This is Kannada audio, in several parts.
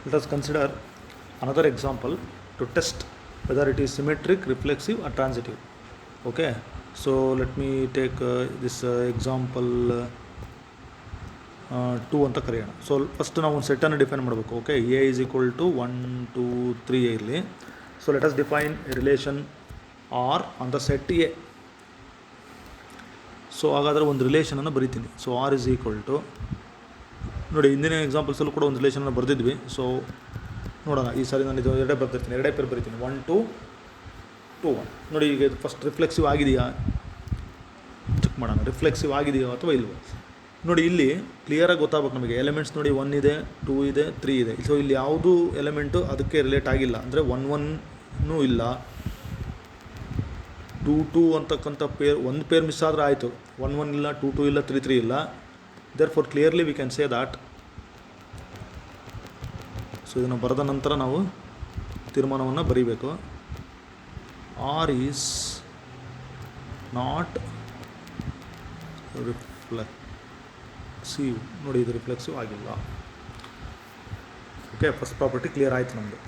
Let us consider another example to test whether it is symmetric, reflexive or transitive. Okay, so let me take this example 2 ಅಂತ ಕರೆಯೋಣ. ಸೊ ಫಸ್ಟ್ ನಾವು ಒಂದು ಸೆಟ್ಟನ್ನು ಡಿಫೈನ್ ಮಾಡಬೇಕು. Okay, A is equal to 1 2 3 ಇರಲಿ. So let us define relation R on the set A. So ಹಾಗಾದರೆ ಒಂದು ರಿಲೇಷನನ್ನು ಬರಿತೀನಿ. So R is equal to, ನೋಡಿ ಹಿಂದಿನ ಎಕ್ಸಾಂಪಲ್ಸಲ್ಲೂ ಕೂಡ ಒಂದು ರಿಲೇಷನನ್ನು ಬರೆದಿದ್ವಿ. ಸೊ ನೋಡೋಣ, ಈ ಸಾರಿ ನಾನು ಇದು ಎರಡೇ ಬರ್ತಿರ್ತೀನಿ, ಎರಡೇ ಪೇರ್ ಬರಿತೀನಿ, 1 2 2 1. ನೋಡಿ ಈಗ ಇದು ಫಸ್ಟ್ ರಿಫ್ಲೆಕ್ಸಿವ್ ಆಗಿದೆಯಾ ಚೆಕ್ ಮಾಡೋಣ, ರಿಫ್ಲೆಕ್ಸಿವ್ ಆಗಿದೆಯೋ ಅಥವಾ ಇಲ್ವೋ. ನೋಡಿ ಇಲ್ಲಿ ಕ್ಲಿಯರಾಗಿ ಗೊತ್ತಾಗಬೇಕು ನಮಗೆ. ಎಲಿಮೆಂಟ್ಸ್ ನೋಡಿ 1 ಇದೆ, 2 ಇದೆ, 3 ಇದೆ. ಸೊ ಇಲ್ಲಿ ಯಾವುದು ಎಲಿಮೆಂಟು ಅದಕ್ಕೆ ರಿಲೇಟ್ ಆಗಿಲ್ಲ, ಅಂದರೆ 1 1 ಇಲ್ಲ, 2 2 ಅಂತಕ್ಕಂಥ ಪೇರ್, ಒಂದು ಪೇರ್ ಮಿಸ್ ಆದರೆ ಆಯಿತು. 1 1 ಇಲ್ಲ, 2 2 ಇಲ್ಲ, 3 3 ಇಲ್ಲ. Therefore clearly we can say that. So ಇದನ್ನು ಬರೆದ ನಂತರ ನಾವು ತೀರ್ಮಾನವನ್ನು ಬರೀಬೇಕು. R is not reflexive. ನೋಡಿ ಇದು ರಿಫ್ಲೆಕ್ಸಿವ್ ಆಗಿಲ್ಲ. ಓಕೆ, ಫಸ್ಟ್ ಪ್ರಾಪರ್ಟಿ ಕ್ಲಿಯರ್ ಆಯಿತು ನಮ್ಮದು.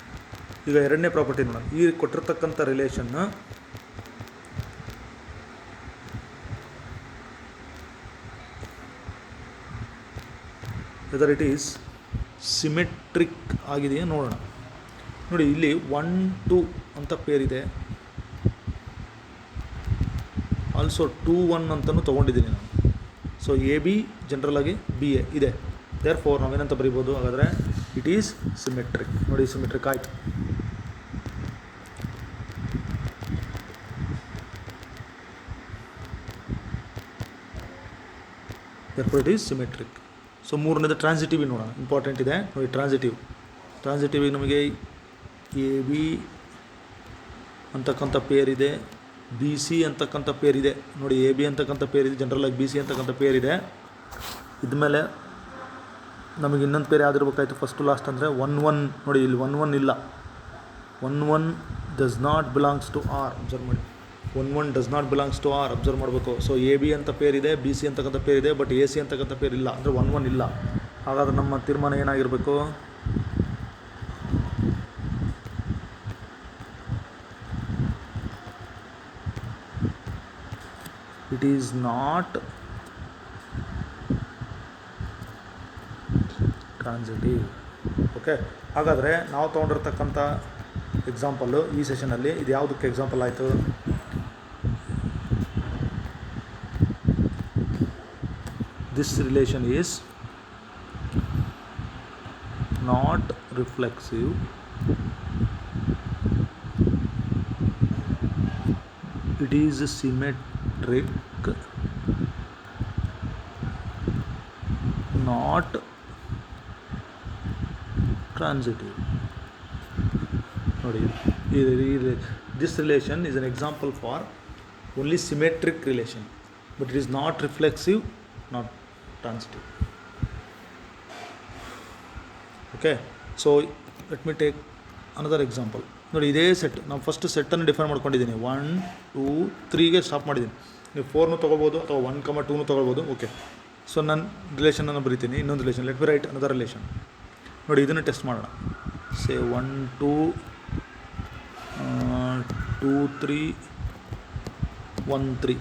ಈಗ ಎರಡನೇ ಪ್ರಾಪರ್ಟಿ ನೋಡೋಣ. ಈ ಕೊಟ್ಟಿರ್ತಕ್ಕಂಥ ರಿಲೇಷನ್ನ ವೆದರ್ ಇಟ್ ಈಸ್ ಸಿಮೆಟ್ರಿಕ್ ಆಗಿದೆಯಾ ನೋಡೋಣ. ನೋಡಿ ಇಲ್ಲಿ 1 2 ಅಂತ ಪೇರಿದೆ, ಆಲ್ಸೋ 2 1 ಅಂತಲೂ ತೊಗೊಂಡಿದ್ದೀನಿ ನಾನು. ಸೊ ಎ ಬಿ ಜನರಲಾಗಿ ಬಿ ಎ ಇದೆ. ದೇರ್ ಫೋರ್ ನಾವೇನಂತ ಬರಿಬೋದು ಹಾಗಾದರೆ, ಇಟ್ ಈಸ್ ಸಿಮೆಟ್ರಿಕ್. ನೋಡಿ ಸಿಮೆಟ್ರಿಕ್ ಆಯಿತು. Therefore it is symmetric. So ಮೂರನೇದು ಟ್ರಾನ್ಸಿಟಿವ್ ನೋಡೋಣ, ಇಂಪಾರ್ಟೆಂಟ್ ಇದೆ ನೋಡಿ. ಟ್ರಾನ್ಸಿಟಿವ್ ನಮಗೆ ಎ ಬಿ ಅಂತಕ್ಕಂಥ ಪೇರಿದೆ, ಬಿ ಸಿ ಅಂತಕ್ಕಂಥ ಪೇರಿದೆ. ನೋಡಿ ಎ ಬಿ ಅಂತಕ್ಕಂಥ ಪೇರಿದೆ, ಜನರಲಾಗಿ ಬಿ ಸಿ ಅಂತಕ್ಕಂಥ ಪೇರಿದೆ. ಇದ್ಮೇಲೆ ನಮಗೆ ಇನ್ನೊಂದು ಪೇರ್ ಯಾವ್ದಿರ್ಬೇಕಾಯ್ತು, ಫಸ್ಟು ಲಾಸ್ಟ್ ಅಂದರೆ 1 1. ನೋಡಿ ಇಲ್ಲಿ 1 1 ಇಲ್ಲ, 1 1 does not belongs to R. Observe ಮಾಡಿ, 1 1 does not belongs to R. Observe ಮಾಡಬೇಕು. ಸೊ ಎ ಬಿ ಅಂತ ಪೇರಿದೆ, ಬಿ ಸಿ ಅಂತಕ್ಕಂಥ ಪೇರಿದೆ, ಬಟ್ ಎ ಸಿ ಅಂತಕ್ಕಂಥ ಪೇರ್ ಇಲ್ಲ, ಅಂದರೆ 1 1 ಇಲ್ಲ. ಹಾಗಾದ್ರೆ ನಮ್ಮ ತೀರ್ಮಾನ ಏನಾಗಿರಬೇಕು, it is not transitive. Okay, ಹಾಗಾದರೆ ನಾವು ತೊಗೊಂಡಿರ್ತಕ್ಕಂಥ ಎಕ್ಸಾಂಪಲ್ಲು ಈ ಸೆಷನಲ್ಲಿ ಇದು ಯಾವುದಕ್ಕೆ ಎಕ್ಸಾಂಪಲ್ ಆಯಿತು, this relation is not reflexive, it is symmetric, not transitive. ನೋಡಿ this relation is an example for only symmetric relation, but it is not reflexive, not transitive. Okay, so let me take another example. ನೋಡಿ ಇದೇ ಸೆಟ್, ನಾವು ಫಸ್ಟ್ ಸೆಟ್ಟನ್ನು ಡಿಫೈನ್ ಮಾಡ್ಕೊಂಡಿದ್ದೀನಿ. 1 2 3ಗೆ ಸ್ಟಾಪ್ ಮಾಡಿದ್ದೀನಿ. ನೀವು 4 ತೊಗೊಳ್ಬೋದು ಅಥವಾ 1 2 ತೊಗೊಳ್ಬೋದು. ಓಕೆ, ಸೊ ನಾನು ರಿಲೇಷನನ್ನು ಬರೀತೀನಿ. ಇನ್ನೊಂದು relation, let me right another relation. ನೋಡಿ ಇದನ್ನು ಟೆಸ್ಟ್ ಮಾಡೋಣ. ಸೇ 1 2 2 3 1 3.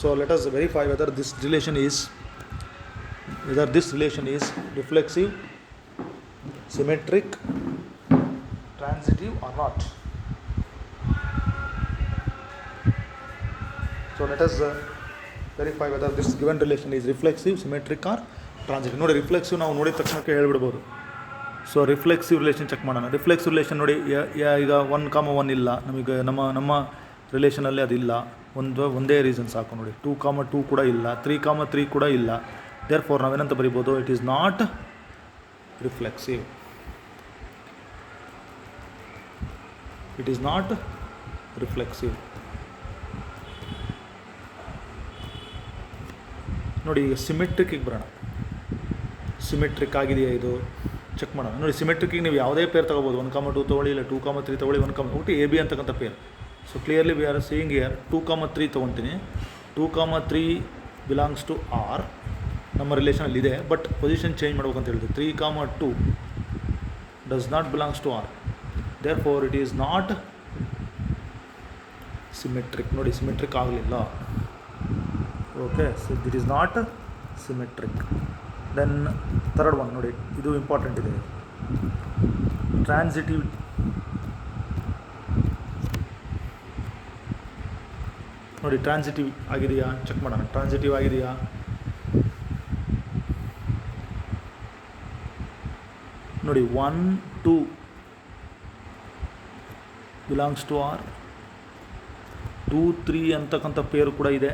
So let us verify weather this relation is reflexive, symmetric, transitive or not. So let us verify whether this given relation is reflexive, symmetric or transitive. ನೋಡಿ ರಿಫ್ಲೆಕ್ಸಿವ್ ನಾವು ನೋಡಿದ ತಕ್ಷಣಕ್ಕೆ ಹೇಳ್ಬಿಡ್ಬೋದು. ಸೊ ರಿಫ್ಲೆಕ್ಸಿವ್ ರಿಲೇಷನ್ ಚೆಕ್ ಮಾಡೋಣ. ರಿಫ್ಲೆಕ್ಸಿವ್ ರಿಲೇಷನ್ ನೋಡಿ, ಈಗ 1 1 ಇಲ್ಲ ನಮಗೆ, ನಮ್ಮ ರಿಲೇಷನಲ್ಲಿ ಅದಿಲ್ಲ. ಒಂದೇ ರೀಸನ್ ಸಾಕು ನೋಡಿ. 2 2 ಕೂಡ ಇಲ್ಲ, 3 3 ಕೂಡ ಇಲ್ಲ. ದೇರ್ ಫೋರ್ ನಾವೇನಂತ ಬರಿಬೋದು, it is not reflexive. It is not reflexive. ನೋಡಿ ಈಗ ಸಿಮೆಟ್ರಿಕ್ಕಿಗೆ ಬರೋಣ. ಸಿಮೆಟ್ರಿಕ್ ಆಗಿದೆಯಾ ಇದು ಚೆಕ್ ಮಾಡೋಣ. ನೋಡಿ ಸಿಮೆಟ್ರಿಕ್ಕಿಗೆ ನೀವು ಯಾವುದೇ ಪೇರ್ ತೊಗೋಬೋದು. 1 2 ತೊಗೊಳ್ಳಿ, ಇಲ್ಲ 2 3 ತೊಗೊಳ್ಳಿ, 1 ಒಟ್ಟು ಎ ಬಿ ಅಂತಕ್ಕಂಥ pair. So clearly we are seeing here 2 3 ತೊಗೊತೀನಿ. 2 3 ಬಿಲಾಂಗ್ಸ್ ಟು ಆರ್. ನಮ್ಮ ರಿಲೇಷನಲ್ಲಿ ಇದೆ, ಬಟ್ ಪೊಸಿಷನ್ ಚೇಂಜ್ ಮಾಡ್ಬೇಕಂತ ಹೇಳಿದೆ. 3, 2 does not belongs to R, therefore it is not symmetric. ನೋಡಿ, ಸಿಮೆಟ್ರಿಕ್ ಆಗಲಿಲ್ಲ. Okay, so it is not symmetric. Then third one ನೋಡಿ, ಇದು ಇಂಪಾರ್ಟೆಂಟ್ ಇದೆ. ಟ್ರಾನ್ಸಿಟಿವ್ ನೋಡಿ, ಟ್ರಾನ್ಸಿಟಿವ್ ಆಗಿದೆಯಾ ಚೆಕ್ ಮಾಡೋಣ. ಟ್ರಾನ್ಸಿಟಿವ್ ಆಗಿದೆಯಾ? ನೋಡಿ, 1, 2 ಬಿಲಾಂಗ್ಸ್ ಟು ಆರ್, 2, 3 ಅಂತಕ್ಕಂಥ ಪೇರು ಕೂಡ ಇದೆ.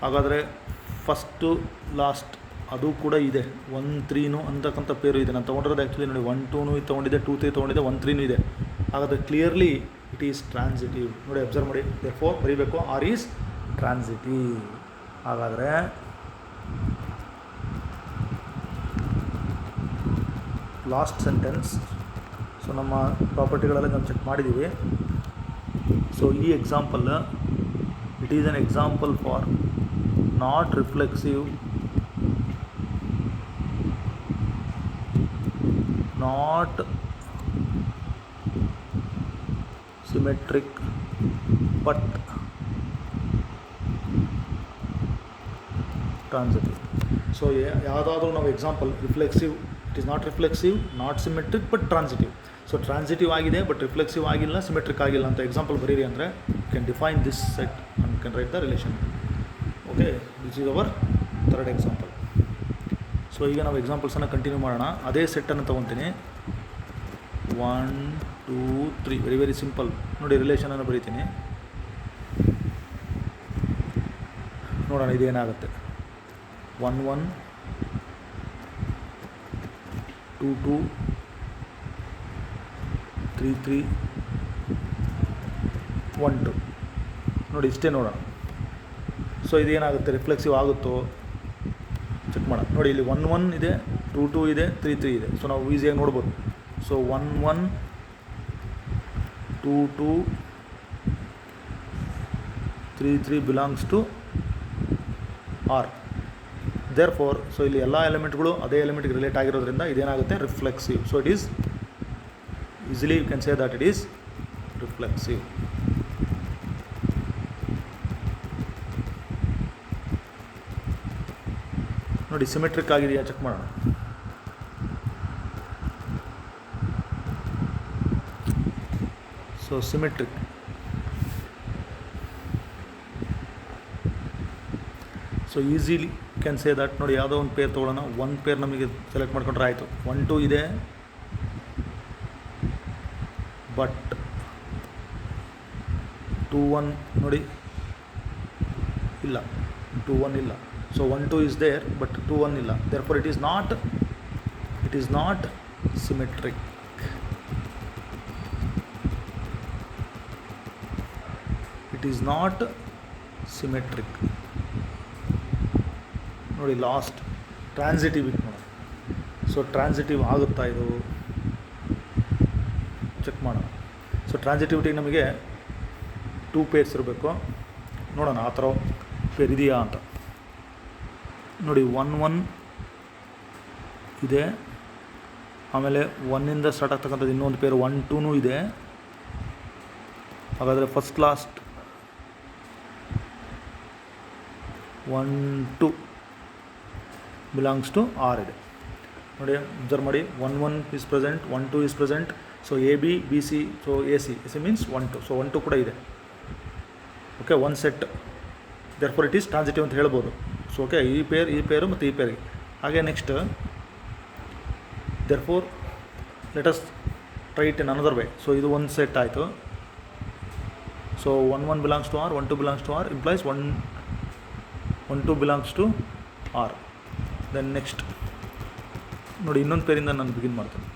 ಹಾಗಾದರೆ ಫಸ್ಟು ಲಾಸ್ಟ್ ಅದು ಕೂಡ ಇದೆ. 1, 3 ಅಂತಕ್ಕಂಥ ಪೇರು ಇದೆ. ನಾನು ತೊಗೊಂಡಿರೋದು ಆ್ಯಕ್ಚುಲಿ ನೋಡಿ 1, 2 ತೊಗೊಂಡಿದ್ದೆ, 2, 3 ತೊಗೊಂಡಿದ್ದೆ, 1, 3 ಇದೆ. ಹಾಗಾದರೆ ಕ್ಲಿಯರ್ಲಿ ಇಟ್ ಈಸ್ ಟ್ರಾನ್ಸಿಟಿವ್. ನೋಡಿ, ಅಬ್ಸರ್ವ್ ಮಾಡಿ. ದೇರ್ಫೋರ್ ಬರೀಬೇಕು, ಆರ್ ಈಸ್ ಟ್ರಾನ್ಸಿಟಿವ್. ಹಾಗಾದರೆ ಲಾಸ್ಟ್ ಸೆಂಟೆನ್ಸ್. ಸೊ ನಮ್ಮ ಪ್ರಾಪರ್ಟಿಗಳೆಲ್ಲ ನಾವು ಚೆಕ್ ಮಾಡಿದ್ದೀವಿ. ಸೊ ಈ example, it is an example for not reflexive, not symmetric, but transitive. So ಯಾವುದಾದ್ರೂ ನಾವು example reflexive, it is not reflexive, not symmetric, but transitive. So transitive ಆಗಿದೆ ಬಟ್ ರಿಫ್ಲೆಕ್ಸಿವ್ ಆಗಿಲ್ಲ, ಸಿಮೆಟ್ರಿಕ್ ಆಗಿಲ್ಲ ಅಂತ ಎಕ್ಸಾಂಪಲ್ ಬರೀರಿ ಅಂದರೆ you can define this set and you can write the relation. Okay, this is our third example. So ಈಗ ನಾವು ಎಕ್ಸಾಂಪಲ್ಸನ್ನು ಕಂಟಿನ್ಯೂ ಮಾಡೋಣ. ಅದೇ ಸೆಟ್ಟನ್ನು ತೊಗೊತೀನಿ. 1, 2, 3 ವೆರಿ ವೆರಿ ಸಿಂಪಲ್. ನೋಡಿ, ರಿಲೇಷನನ್ನು ಬರೀತೀನಿ, ನೋಡೋಣ ಇದೇನಾಗುತ್ತೆ. 1, 1 2, 2 3, 3 1, 2 ನೋಡಿ, ಇಷ್ಟೇ ನೋಡೋಣ. ಸೊ ಇದೇನಾಗುತ್ತೆ, ರಿಫ್ಲೆಕ್ಸಿವ್ ಆಗುತ್ತೋ ಚೆಕ್ ಮಾಡೋಣ. ನೋಡಿ, ಇಲ್ಲಿ 1, 1 ಇದೆ, 2, 2 ಇದೆ, 3, 3 ಇದೆ. ಸೊ ನಾವು ಈಸಿಯಾಗಿ ನೋಡ್ಬೋದು. So 1, 1 2, 2 3, 3 belongs to R. Therefore, so ಇಲ್ಲಿ ಎಲ್ಲ ಎಲಿಮೆಂಟ್ಗಳು ಅದೇ ಎಲಿಮೆಂಟ್ಗೆ ರಿಲೇಟ್ ಆಗಿರೋದ್ರಿಂದ ಇದೇನಾಗುತ್ತೆ, reflexive. So it is easily you can say that it is reflexive. ನೋಡಿ, ಸಿಮೆಟ್ರಿಕ್ ಆಗಿದೆಯಾ ಚೆಕ್ ಮಾಡೋಣ. So symmetric, so easily can say that. ನೋಡಿ, ಯಾವುದೋ ಒಂದು ಪೇರ್ ತೊಗೊಳ್ಳೋಣ. ಒಂದು ಪೇರ್ ನಮಗೆ ಸೆಲೆಕ್ಟ್ ಮಾಡ್ಕೊಂಡ್ರೆ ಆಯಿತು. 1, 2 ಇದೆ, ಬಟ್ 2, 1 ನೋಡಿ ಇಲ್ಲ, 2, 1 ಇಲ್ಲ. ಸೊ 1, 2 is there, but 2, 1 ಇಲ್ಲ. Therefore it is not symmetric. It is not symmetric. ನೋಡಿ, ಲಾಸ್ಟ್ ಟ್ರಾನ್ಸಿಟಿವ್ ಇತ್ತು ನೋಡಿ. ಸೊ ಟ್ರಾನ್ಸಿಟಿವ್ ಆಗುತ್ತಾ ಇದು ಚೆಕ್ ಮಾಡೋಣ. ಸೊ ಟ್ರಾನ್ಸಿಟಿವಿಟಿಗೆ ನಮಗೆ 2 ಪೇರ್ಸ್ ಇರಬೇಕು. ನೋಡೋಣ ಆ ಥರ ಪೇರ್ ಇದೆಯಾ ಅಂತ. ನೋಡಿ, 1, 1 ಇದೆ, ಆಮೇಲೆ 1ಇಂದ ಸ್ಟಾರ್ಟ್ ಆಗ್ತಕ್ಕಂಥದ್ದು ಇನ್ನೊಂದು ಪೇರ್ 1, 2 ಇದೆ. ಹಾಗಾದರೆ first last 1, 2 belongs to R ಇದೆ. ನೋಡಿ, ಅಬ್ಸರ್ವ್ ಮಾಡಿ. 1, 1 is present, 1, 2 is present. So A B, B C, so A C means 1, 2. So 1, 2 ಕೂಡ ಇದೆ. Okay, one set. Therefore it is transitive ಅಂತ ಹೇಳ್ಬೋದು. ಸೊ ಓಕೆ, ಈ ಪೇರು ಮತ್ತು ಈ ಪೇರಿಗೆ. ಹಾಗೆ next, therefore let us try it in another way. So ಇದು ಒಂದು ಸೆಟ್ ಆಯಿತು. So 1, 1 belongs to R, 1, 2 belongs to R, implies 1, 2 belongs to R. Then next ನೋಡಿ, ಇನ್ನೊಂದು ಪೇರಿಂದ ನಾನು ಬಿಗಿನ್ ಮಾಡ್ತೀನಿ.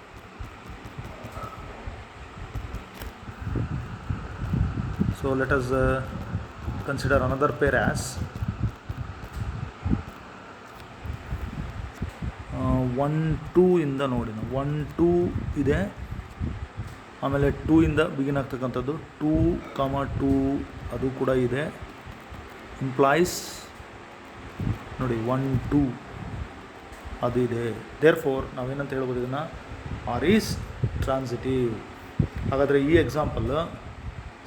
So let us consider another pair as 1, 2 ಇಂದ ನೋಡಿ. 1, 2 ಇದೆ, ಆಮೇಲೆ 2 ಇಂದ ಬಿಗಿನ್ ಆಗ್ತಕ್ಕಂಥದ್ದು 2, 2 ಅದು ಕೂಡ ಇದೆ. ಇಂಪ್ಲಾಯ್ಸ್ ನೋಡಿ 1 2 ಅದು ಇದೆ. ದೇರ್ ಫೋರ್ ನಾವೇನಂತ ಹೇಳ್ಬೋದು ಇದನ್ನು, ಆರ್ ಈಸ್ ಟ್ರಾನ್ಸಿಟಿವ್. ಹಾಗಾದರೆ ಈ ಎಕ್ಸಾಂಪಲ್,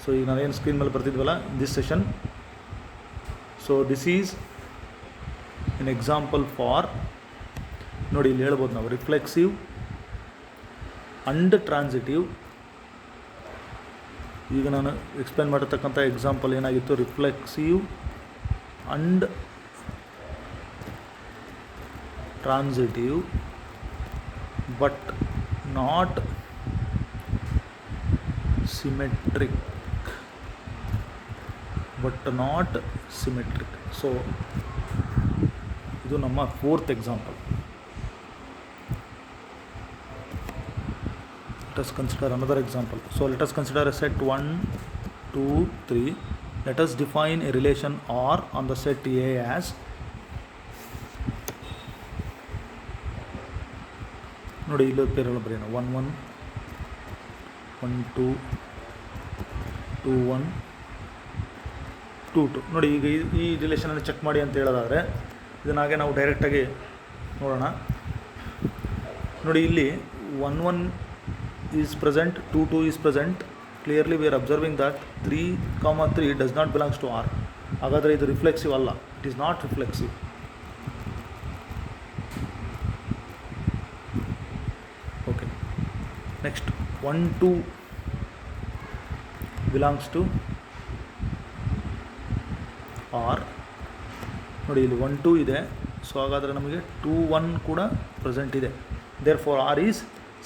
ಸೊ ಈಗ ನಾವೇನು ಸ್ಕ್ರೀನ್ ಮೇಲೆ ಬರ್ತಿದ್ವಲ್ಲ this session, so this is an example for, ನೋಡಿ ಇಲ್ಲಿ ಹೇಳ್ಬೋದು ನಾವು ರಿಫ್ಲೆಕ್ಸಿವ್ ಅಂಡ್ ಟ್ರಾನ್ಸಿಟಿವ್. ಈಗ ನಾನು ಎಕ್ಸ್ಪ್ಲೇನ್ ಮಾಡಿರ್ತಕ್ಕಂಥ ಎಕ್ಸಾಂಪಲ್ ಏನಾಗಿತ್ತು, reflexive and transitive but not symmetric. So ಇದು ನಮ್ಮ 4th example. Let us consider another example. So let us consider a set 1 2 3. Let us define a relation R on the set A as, ನೋಡಿ ಇಲ್ಲಿ ಪೇರೆಲ್ಲ ಬರೆಯೋಣ, 1 1 1 2 2 1 2 2. ನೋಡಿ ಈಗ ಈ ರಿಲೇಷನನ್ನು ಚೆಕ್ ಮಾಡಿ ಅಂತ ಹೇಳೋದಾದರೆ ಇದನ್ನಾಗೆ ನಾವು ಡೈರೆಕ್ಟಾಗಿ ನೋಡೋಣ. ನೋಡಿ ಇಲ್ಲಿ 1 1 is present, 2 2 is present. Clearly we are observing that 3 3 does not belongs to R. ಹಾಗಾದರೆ ಇದು ರಿಫ್ಲೆಕ್ಸಿವ್ ಅಲ್ಲ, it is not reflexive. Okay, next 1 2 belongs to R. ನೋಡಿ ಇಲ್ಲಿ 1 2 ಇದೆ, ಸೊ ಹಾಗಾದರೆ ನಮಗೆ 2 1 ಕೂಡ ಪ್ರೆಸೆಂಟ್ ಇದೆ. Therefore R is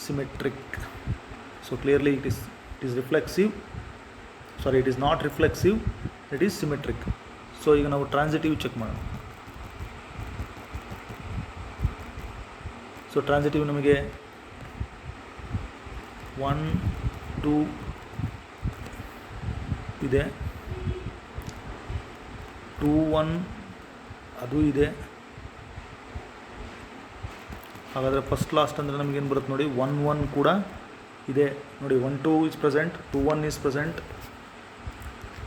symmetric. So clearly it is reflexive, sorry it is not reflexive, it is symmetric. So ಈಗ ನಾವು ಟ್ರಾನ್ಸಿಟಿವ್ ಚೆಕ್ ಮಾಡೋಣ. ಸೊ ಟ್ರಾನ್ಸಿಟಿವ್ ನಮಗೆ 1 2 ಇದೆ, 2 1 ಅದು ಇದೆ. ಹಾಗಾದರೆ ಫಸ್ಟ್ ಲಾಸ್ಟ್ ಅಂದರೆ ನಮಗೇನು ಬರುತ್ತೆ ನೋಡಿ, 1 1 ಕೂಡ ಇದೆ. ನೋಡಿ 1 2 is present, 2 1 is present,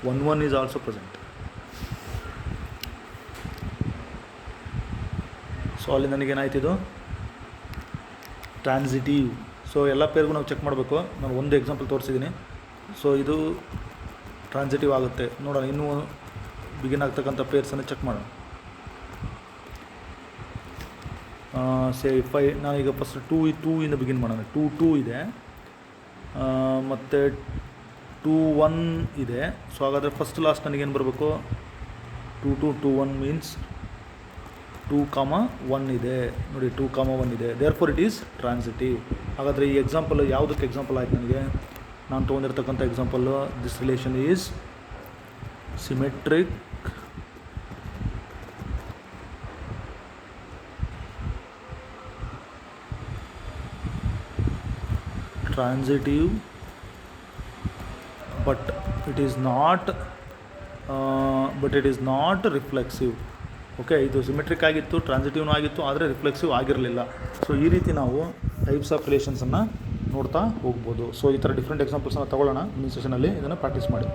1 1 is also present. So ಅಲ್ಲಿ ನನಗೇನಾಯ್ತಿದು ಟ್ರಾನ್ಸಿಟಿವ್. ಸೊ ಎಲ್ಲ ಪೇರ್ಗೂ ನಾವು ಚೆಕ್ ಮಾಡಬೇಕು. ನಾನು ಒಂದು ಎಕ್ಸಾಂಪಲ್ ತೋರಿಸಿದ್ದೀನಿ. ಸೊ ಇದು ಟ್ರಾನ್ಸಿಟಿವ್ ಆಗುತ್ತೆ. ನೋಡೋಣ, ಇನ್ನೂ ಬಿಗಿನ್ ಆಗ್ತಕ್ಕಂಥ ಪೇರ್ಸನ್ನು ಚೆಕ್ ಮಾಡೋಣ. ಸೇ ನಾನೀಗ ಫಸ್ಟ್ 2 ಇಂದ ಬಿಗಿನ್ ಮಾಡೋಣ. 2 2 ಇದೆ, ಮತ್ತು 2 1 ಇದೆ. ಸೊ ಹಾಗಾದರೆ ಫಸ್ಟ್ ಲಾಸ್ಟ್ ನನಗೇನು ಬರಬೇಕು, 2 2 2 1 ಮೀನ್ಸ್ 2 1 ಇದೆ. ನೋಡಿ 2 1 ಇದೆ. Therefore it is transitive. ಹಾಗಾದರೆ ಈ ಎಕ್ಸಾಂಪಲ್ ಯಾವುದಕ್ಕೆ ಎಕ್ಸಾಂಪಲ್ ಆಯ್ತು ನನಗೆ, ನಾನು ತೊಗೊಂಡಿರ್ತಕ್ಕಂಥ example, this relation is symmetric transitive but it is not reflexive. Okay, ಇದು ಸಿಮೆಟ್ರಿಕ್ ಆಗಿತ್ತು, ಟ್ರಾನ್ಸಿಟಿವ್ನೂ ಆಗಿತ್ತು, ಆದರೆ ರಿಫ್ಲೆಕ್ಸಿವ್ ಆಗಿರಲಿಲ್ಲ. ಸೊ ಈ ರೀತಿ ನಾವು ಟೈಪ್ಸ್ ಆಫ್ ರಿಲೇಷನ್ಸನ್ನು ನೋಡ್ತಾ ಹೋಗ್ಬೋದು. ಸೊ ಈ ಥರ ಡಿಫ್ರೆಂಟ್ ಎಕ್ಸಾಂಪಲ್ಸನ್ನು ತಗೊಳ್ಳೋಣ ಮುಂದಿನ ಸೆಷನಲ್ಲಿ. ಇದನ್ನು ಪ್ರಾಕ್ಟೀಸ್ ಮಾಡಿ.